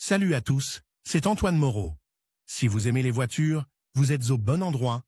Salut à tous, c'est Antoine Moreau. Si vous aimez les voitures, vous êtes au bon endroit.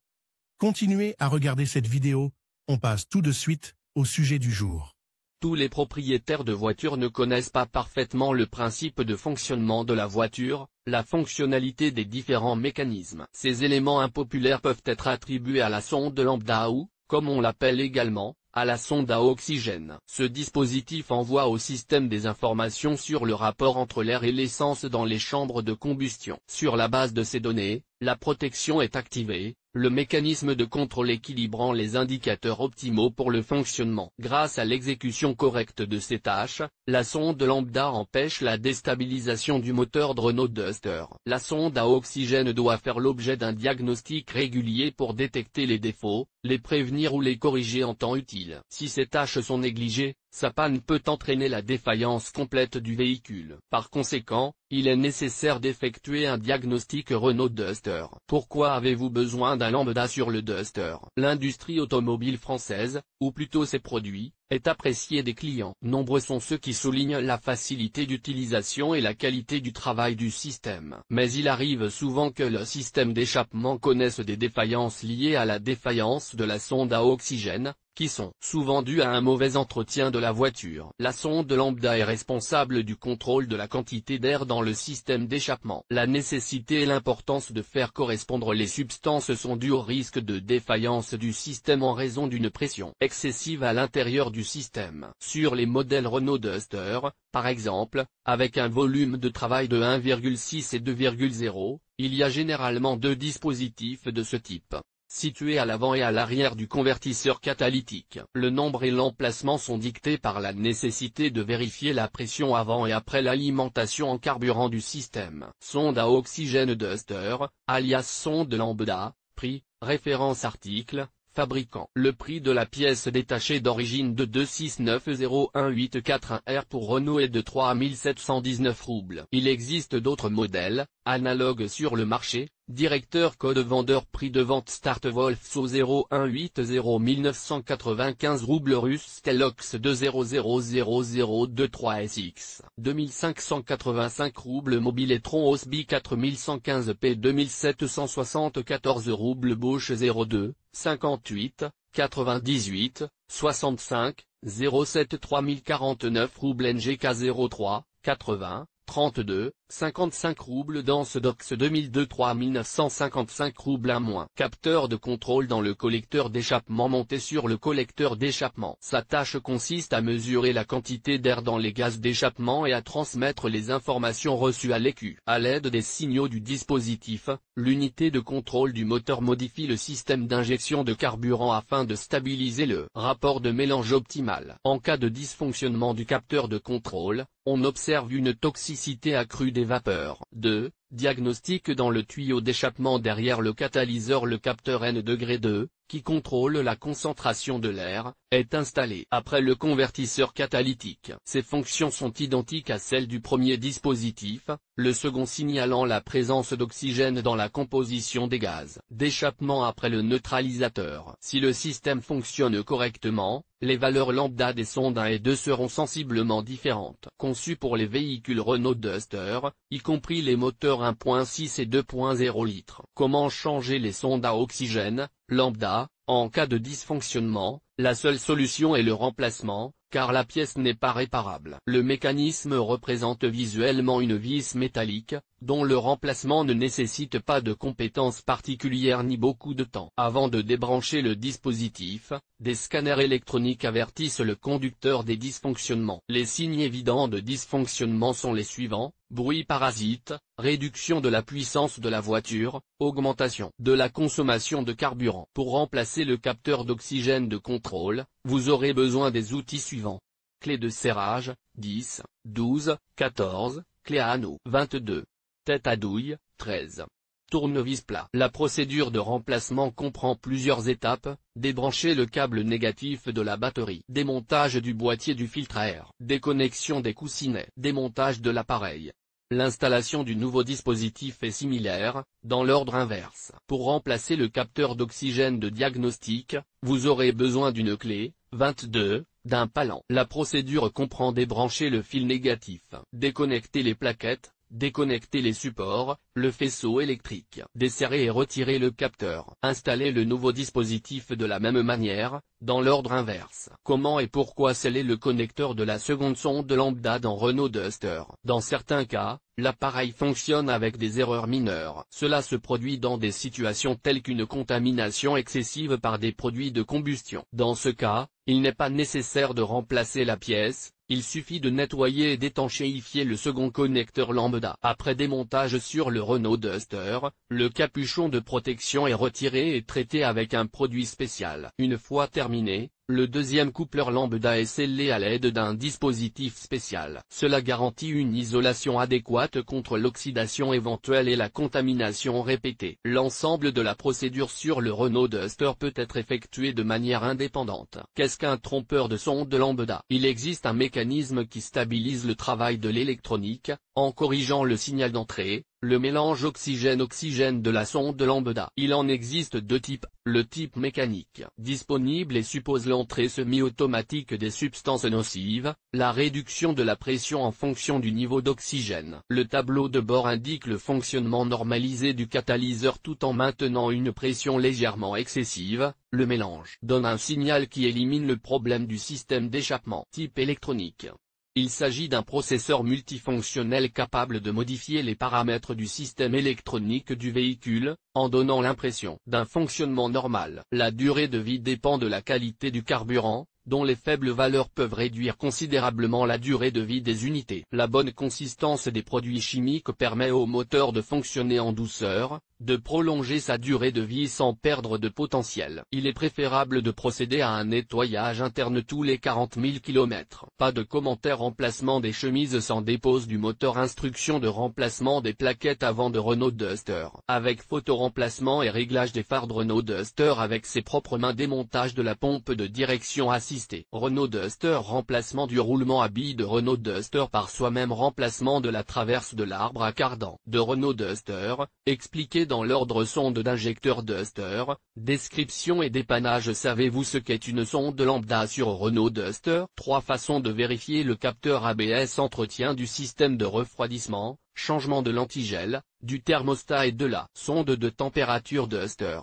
Continuez à regarder cette vidéo, on passe tout de suite au sujet du jour. Tous les propriétaires de voitures ne connaissent pas parfaitement le principe de fonctionnement de la voiture, la fonctionnalité des différents mécanismes. Ces éléments impopulaires peuvent être attribués à la sonde lambda ou, comme on l'appelle également, à la sonde à oxygène. Ce dispositif envoie au système des informations sur le rapport entre l'air et l'essence dans les chambres de combustion. Sur la base de ces données, la protection est activée, le mécanisme de contrôle équilibrant les indicateurs optimaux pour le fonctionnement. Grâce à l'exécution correcte de ces tâches, la sonde lambda empêche la déstabilisation du moteur de Renault Duster. La sonde à oxygène doit faire l'objet d'un diagnostic régulier pour détecter les défauts, les prévenir ou les corriger en temps utile. Si ces tâches sont négligées, sa panne peut entraîner la défaillance complète du véhicule. Par conséquent, il est nécessaire d'effectuer un diagnostic Renault Duster. Pourquoi avez-vous besoin d'un lambda sur le Duster? L'industrie automobile française, ou plutôt ses produits, est appréciée des clients. Nombreux sont ceux qui soulignent la facilité d'utilisation et la qualité du travail du système. Mais il arrive souvent que le système d'échappement connaisse des défaillances liées à la défaillance de la sonde à oxygène, qui sont souvent dues à un mauvais entretien de la voiture. La sonde lambda est responsable du contrôle de la quantité d'air dans le système d'échappement. La nécessité et l'importance de faire correspondre les substances sont dues au risque de défaillance du système en raison d'une pression excessive à l'intérieur du système. Sur les modèles Renault Duster, par exemple, avec un volume de travail de 1,6 et 2,0, il y a généralement deux dispositifs de ce type, situés à l'avant et à l'arrière du convertisseur catalytique. Le nombre et l'emplacement sont dictés par la nécessité de vérifier la pression avant et après l'alimentation en carburant du système. Sonde à oxygène Duster, alias sonde lambda, prix, référence article, fabricant. Le prix de la pièce détachée d'origine de 2690184R pour Renault est de 3719 roubles. Il existe d'autres modèles, analogues sur le marché. Directeur code vendeur prix de vente Start Wolfso 0180 1995 roubles russes Stelox 2000023SX 2585 roubles Mobiletron Osby 4115P 2774 roubles Bosch 02 58 98 65 07 3049 roubles NGK 03 80 32, 55 roubles Danse Dox 2002 3955 roubles à moins. Capteur de contrôle dans le collecteur d'échappement monté sur le collecteur d'échappement. Sa tâche consiste à mesurer la quantité d'air dans les gaz d'échappement et à transmettre les informations reçues à l'écu. À l'aide des signaux du dispositif, l'unité de contrôle du moteur modifie le système d'injection de carburant afin de stabiliser le rapport de mélange optimal. En cas de dysfonctionnement du capteur de contrôle, on observe une toxicité accrue des vapeurs. 2. Diagnostic dans le tuyau d'échappement derrière le catalyseur. Le capteur N2, qui contrôle la concentration de l'air, est installé après le convertisseur catalytique. Ses fonctions sont identiques à celles du premier dispositif, le second signalant la présence d'oxygène dans la composition des gaz d'échappement après le neutralisateur. Si le système fonctionne correctement, les valeurs lambda des sondes 1 et 2 seront sensiblement différentes. Conçues pour les véhicules Renault Duster, y compris les moteurs 1.6 et 2.0 litres. Comment changer les sondes à oxygène, lambda? En cas de dysfonctionnement, la seule solution est le remplacement, car la pièce n'est pas réparable. Le mécanisme représente visuellement une vis métallique, dont le remplacement ne nécessite pas de compétences particulières ni beaucoup de temps. Avant de débrancher le dispositif, des scanners électroniques avertissent le conducteur des dysfonctionnements. Les signes évidents de dysfonctionnement sont les suivants: bruit parasite, réduction de la puissance de la voiture, augmentation de la consommation de carburant. Pour remplacer le capteur d'oxygène de contrôle, vous aurez besoin des outils suivants. Clé de serrage, 10, 12, 14, clé à anneau, 22. Tête à douille, 13. Tournevis plat. La procédure de remplacement comprend plusieurs étapes: débrancher le câble négatif de la batterie, démontage du boîtier du filtre à air, déconnexion des coussinets, démontage de l'appareil. L'installation du nouveau dispositif est similaire, dans l'ordre inverse. Pour remplacer le capteur d'oxygène de diagnostic, vous aurez besoin d'une clé, 22, d'un palan. La procédure comprend débrancher le fil négatif, déconnecter les plaquettes, déconnecter les supports, le faisceau électrique, desserrer et retirer le capteur, installer le nouveau dispositif de la même manière, dans l'ordre inverse. Comment et pourquoi sceller le connecteur de la seconde sonde lambda dans Renault Duster? Dans certains cas, l'appareil fonctionne avec des erreurs mineures. Cela se produit dans des situations telles qu'une contamination excessive par des produits de combustion. Dans ce cas, il n'est pas nécessaire de remplacer la pièce, il suffit de nettoyer et d'étanchéifier le second connecteur lambda. Après démontage sur le Renault Duster, le capuchon de protection est retiré et traité avec un produit spécial. Une fois terminé, le deuxième coupleur lambda est scellé à l'aide d'un dispositif spécial. Cela garantit une isolation adéquate contre l'oxydation éventuelle et la contamination répétée. L'ensemble de la procédure sur le Renault Duster peut être effectué de manière indépendante. Qu'est-ce qu'un trompeur de sonde lambda? Il existe un mécanisme qui stabilise le travail de l'électronique, en corrigeant le signal d'entrée, le mélange oxygène-oxygène de la sonde lambda. Il en existe deux types, le type mécanique, disponible et suppose l'entrée semi-automatique des substances nocives, la réduction de la pression en fonction du niveau d'oxygène. Le tableau de bord indique le fonctionnement normalisé du catalyseur tout en maintenant une pression légèrement excessive. Le mélange donne un signal qui élimine le problème du système d'échappement. Type électronique. Il s'agit d'un processeur multifonctionnel capable de modifier les paramètres du système électronique du véhicule, en donnant l'impression d'un fonctionnement normal. La durée de vie dépend de la qualité du carburant, dont les faibles valeurs peuvent réduire considérablement la durée de vie des unités. La bonne consistance des produits chimiques permet au moteur de fonctionner en douceur, de prolonger sa durée de vie sans perdre de potentiel. Il est préférable de procéder à un nettoyage interne tous les 40 000 km. Pas de commentaire. Remplacement des chemises sans dépose du moteur. Instruction de remplacement des plaquettes avant de Renault Duster. Avec photo-remplacement et réglage des phares de Renault Duster avec ses propres mains. Démontage de la pompe de direction assistée. Renault Duster. Remplacement du roulement à billes de Renault Duster par soi-même. Remplacement de la traverse de l'arbre à cardan de Renault Duster, expliqué dans l'ordre. Sonde d'injecteur Duster, description et dépannage. Savez-vous ce qu'est une sonde lambda sur Renault Duster? 3 façons de vérifier le capteur ABS. Entretien du système de refroidissement, changement de l'antigel, du thermostat et de la sonde de température Duster.